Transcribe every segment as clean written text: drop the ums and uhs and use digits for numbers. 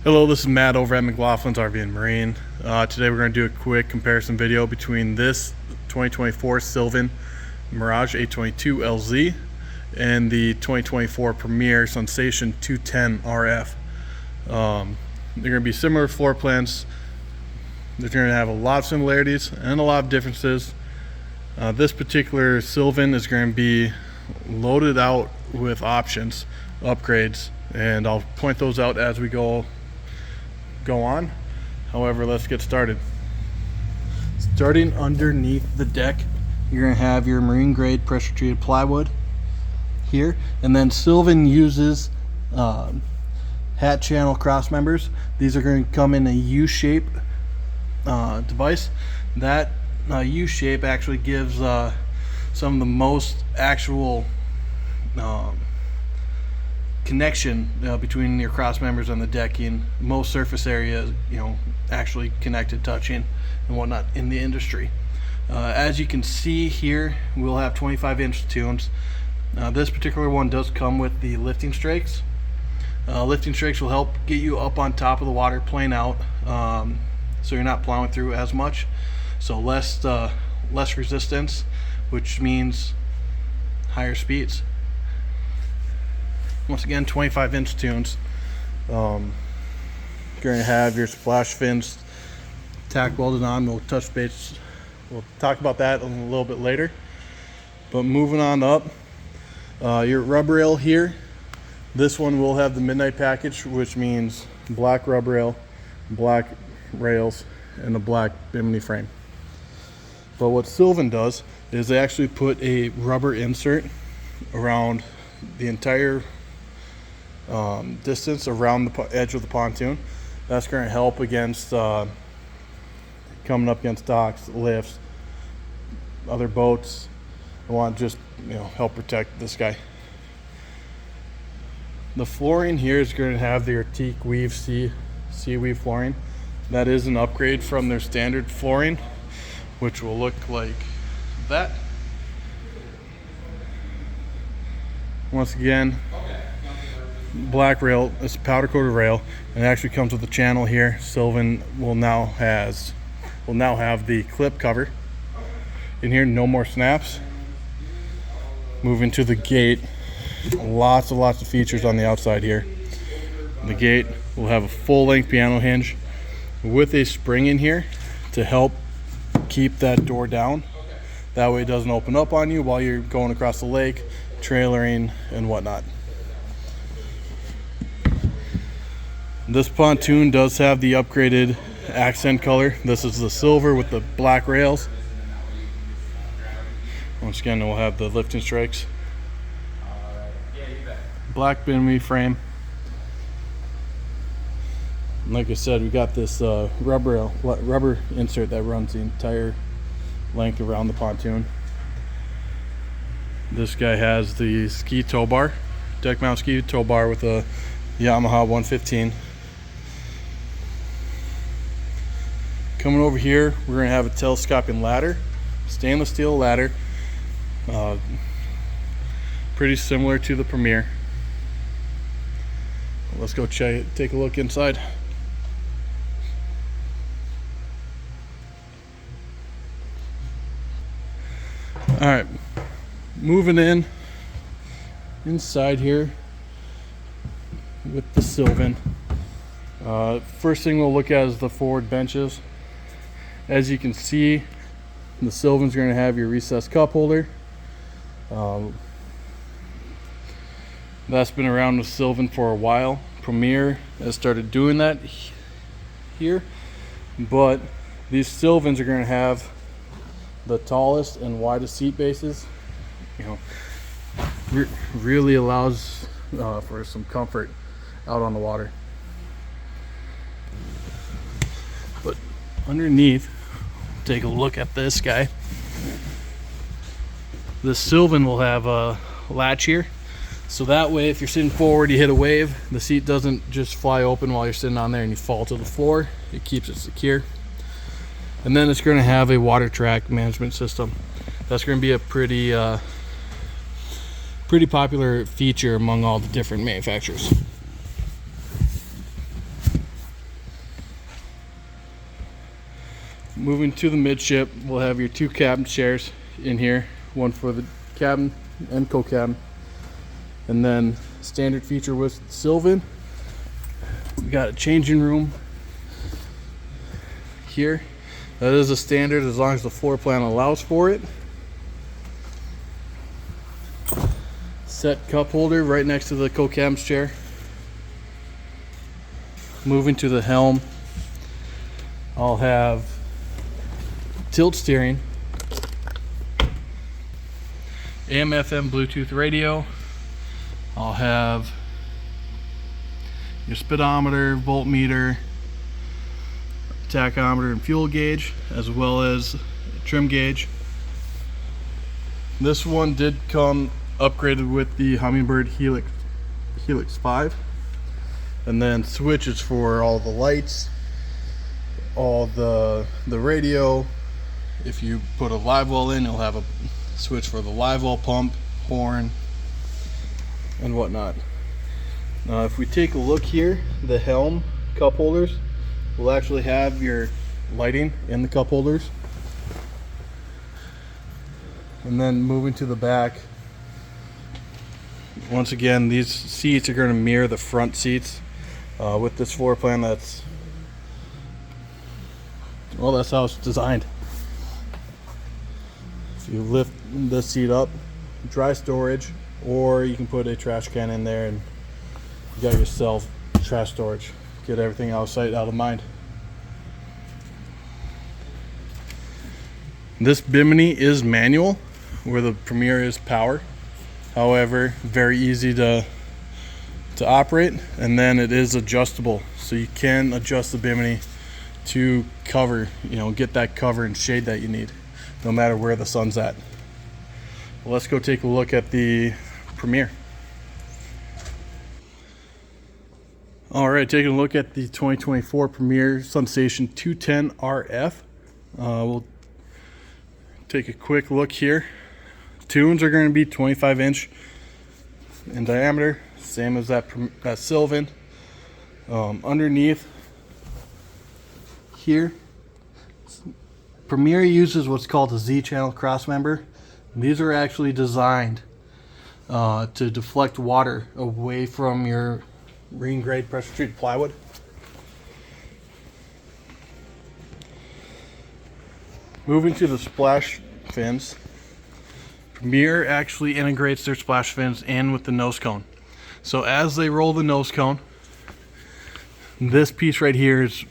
Hello, this is Matt over at McLaughlin's RV and Marine. Today we're going to do a quick comparison video between this 2024 Sylvan Mirage 822 LZ and the 2024 Premier Sunsation 210 RF. They're going to be similar floor plans. They're going to have a lot of similarities and a lot of differences. This particular Sylvan is going to be loaded out with options, upgrades, and I'll point those out as we go on. However, let's get started. Starting underneath the deck, you're going to have your marine grade pressure treated plywood here, and then Sylvan uses hat channel cross members. These are going to come in a U-shape device. That U-shape actually gives some of the most actual connection between your cross members and the decking. Most surface area, actually connected, touching and whatnot in the industry. As you can see here, we'll have 25-inch tunes. This particular one does come with the lifting strakes. Lifting strakes will help get you up on top of the water, plane out, so you're not plowing through as much, so less resistance, which means higher speeds. Once again, 25-inch tunes. You're going to have your splash fins tack welded on. We'll touch base. We'll talk about that a little bit later. But moving on up, your rub rail here. This one will have the midnight package, which means black rub rail, black rails, and a black bimini frame. But what Sylvan does is they actually put a rubber insert around the entire distance around the edge of the pontoon. That's going to help against coming up against docks, lifts, other boats. I want to just help protect this guy. The flooring here is going to have the Arctic Weave sea weave flooring. That is an upgrade from their standard flooring, which will look like that. Once again, black rail. It's a powder coated rail, and it actually comes with a channel here. Sylvan will now have the clip cover in here. No more snaps. Moving to the gate, lots of features on the outside here. The gate will have a full length piano hinge with a spring in here to help keep that door down. That way it doesn't open up on you while you're going across the lake, trailering and whatnot. This pontoon does have the upgraded accent color. This is the silver with the black rails. Once again, we'll have the lifting strikes. Black bimini frame. Like I said, we got this rubber insert that runs the entire length around the pontoon. This guy has the ski tow bar, deck mount ski tow bar with a Yamaha 115. Coming over here, we're going to have a telescoping ladder, stainless steel ladder, pretty similar to the Premier. Let's go take a look inside. All right, moving inside here with the Sylvan. First thing we'll look at is the forward benches. As you can see, the Sylvan's going to have your recessed cup holder. That's been around with Sylvan for a while. Premier has started doing that here, but these Sylvans are going to have the tallest and widest seat bases. Really allows for some comfort out on the water. But underneath, take a look at this guy. The Sylvan will have a latch here, so that way if you're sitting forward, you hit a wave, the seat doesn't just fly open while you're sitting on there and you fall to the floor. It keeps it secure. And then it's going to have a water track management system. That's going to be a pretty popular feature among all the different manufacturers. Moving to the midship, we'll have your two cabin chairs in here, one for the cabin and co-cabin. And then standard feature with Sylvan, we got a changing room here. That is a standard as long as the floor plan allows for it. Set cup holder right next to the co-cabin's chair. Moving to the helm, I'll have tilt steering, AM/FM Bluetooth radio. I'll have your speedometer, voltmeter, tachometer, and fuel gauge, as well as trim gauge. This one did come upgraded with the Humminbird Helix 5, and then switches for all the lights, all the radio. If you put a live well in, you'll have a switch for the live well pump, horn, and whatnot. Now if we take a look here, the helm cup holders will actually have your lighting in the cup holders. And then moving to the back, once again, these seats are going to mirror the front seats. With this floor plan, that's how it's designed. If you lift this seat up, dry storage, or you can put a trash can in there and you got yourself trash storage. Get everything out of sight, out of mind. This bimini is manual, where the Premier is power. However, very easy to operate, and then it is adjustable, so you can adjust the bimini to cover, get that cover and shade that you need, no matter where the sun's at. Well, let's go take a look at the Premier. All right, taking a look at the 2024 Premier Sunsation 210 RF. We'll take a quick look here. Tunes are going to be 25-inch in diameter, same as that Sylvan. Underneath here, Premier uses what's called a Z-channel crossmember. These are actually designed to deflect water away from your marine grade pressure treated plywood. Moving to the splash fins, Premier actually integrates their splash fins in with the nose cone. So as they roll the nose cone, this piece right here is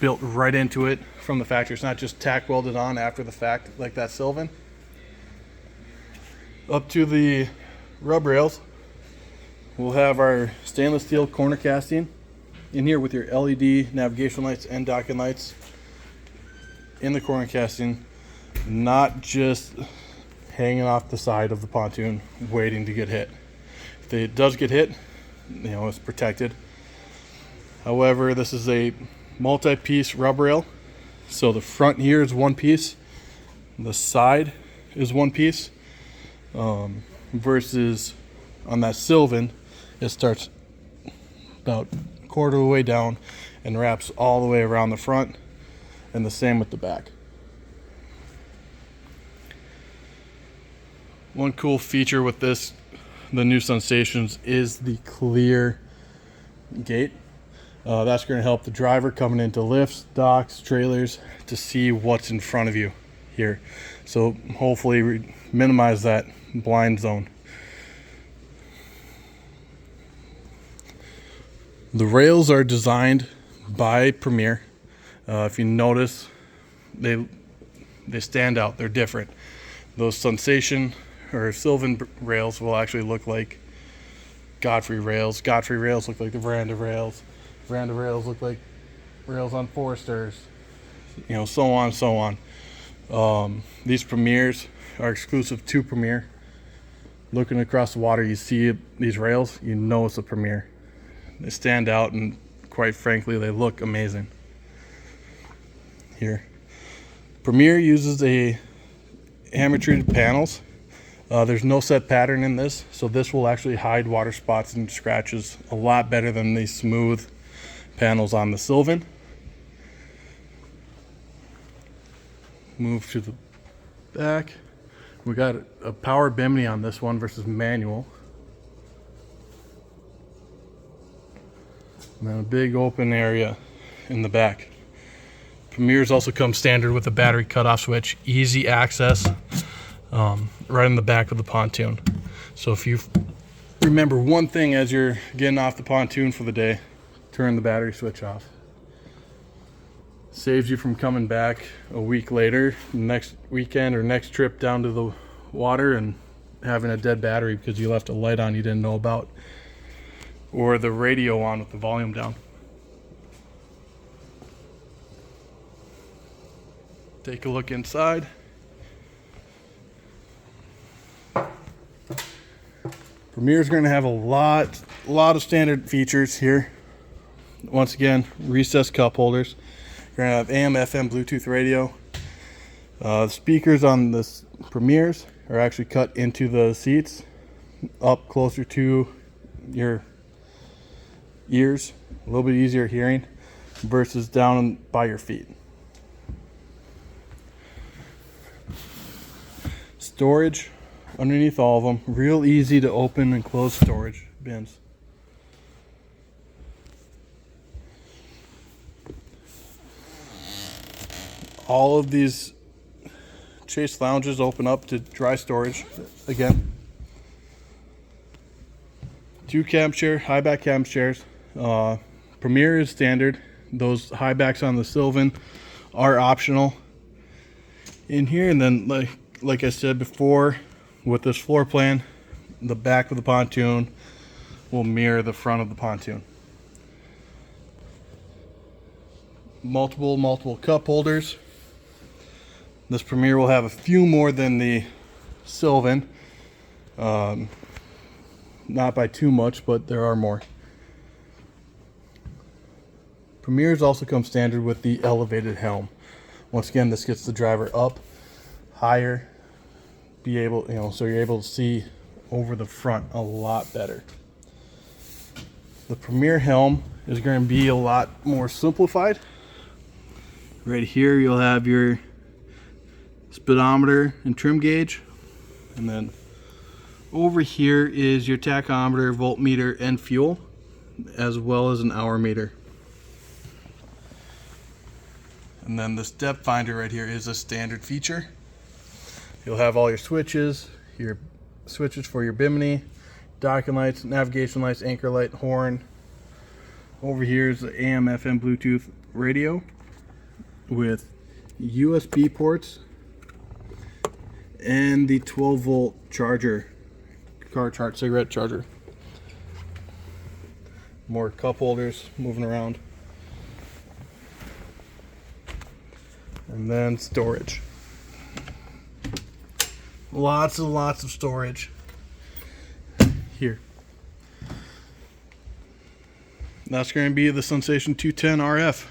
built right into it from the factory. It's not just tack welded on after the fact like that Sylvan. Up to the rub rails, we'll have our stainless steel corner casting in here with your LED navigation lights and docking lights in the corner casting, not just hanging off the side of the pontoon waiting to get hit. If it does get hit, it's protected. However, this is a multi-piece rub rail, so the front here is one piece, the side is one piece, versus on that Sylvan it starts about a quarter of the way down and wraps all the way around the front, and the same with the back. One cool feature with the new Sunsations, is the clear gate. That's going to help the driver coming into lifts, docks, trailers to see what's in front of you here. So hopefully minimize that blind zone. The rails are designed by Premier. If you notice, they stand out. They're different. Those Sunsation or Sylvan rails will actually look like Godfrey rails. Godfrey rails look like the Veranda rails. Veranda rails look like rails on Foresters. So on and so on. These Premiers are exclusive to Premier. Looking across the water, you see these rails, it's a Premier. They stand out, and quite frankly, they look amazing. Here, Premier uses a hammer treated panels. There's no set pattern in this, so this will actually hide water spots and scratches a lot better than the smooth panels on the Sylvan. move to the back. We got a power bimini on this one versus manual. And then a big open area in the back. Premiers also come standard with a battery cutoff switch, easy access, right in the back of the pontoon. So if you remember one thing as you're getting off the pontoon for the day, turn the battery switch off. Saves you from coming back a week later, next weekend or next trip down to the water and having a dead battery because you left a light on you didn't know about, or the radio on with the volume down. Take a look inside. Premier's going to have a lot of standard features here. Once again, recessed cup holders. You're going to have AM, FM, Bluetooth radio. The speakers on this Premiers are actually cut into the seats, up closer to your ears. A little bit easier hearing versus down by your feet. Storage underneath all of them. Real easy to open and close storage bins. All of these chase lounges open up to dry storage again. 2 cab chair, high back cab chairs. Premier is standard. Those high backs on the Sylvan are optional in here. And then like I said before, with this floor plan, the back of the pontoon will mirror the front of the pontoon. Multiple cup holders. This Premier will have a few more than the Sylvan. Not by too much, but there are more. Premiers also come standard with the elevated helm. Once again, this gets the driver up higher, so you're able to see over the front a lot better. The Premier helm is going to be a lot more simplified. Right here you'll have your speedometer and trim gauge, and then over here is your tachometer, voltmeter, and fuel, as well as an hour meter. And then this depth finder right here is a standard feature. You'll have all your switches for your bimini, docking lights, navigation lights, anchor light, horn. Over here is the AM, FM, Bluetooth radio with USB ports and the 12-volt charger, cigarette charger. More cup holders moving around. And then storage. Lots and lots of storage here. That's going to be the Sunsation 210 RF.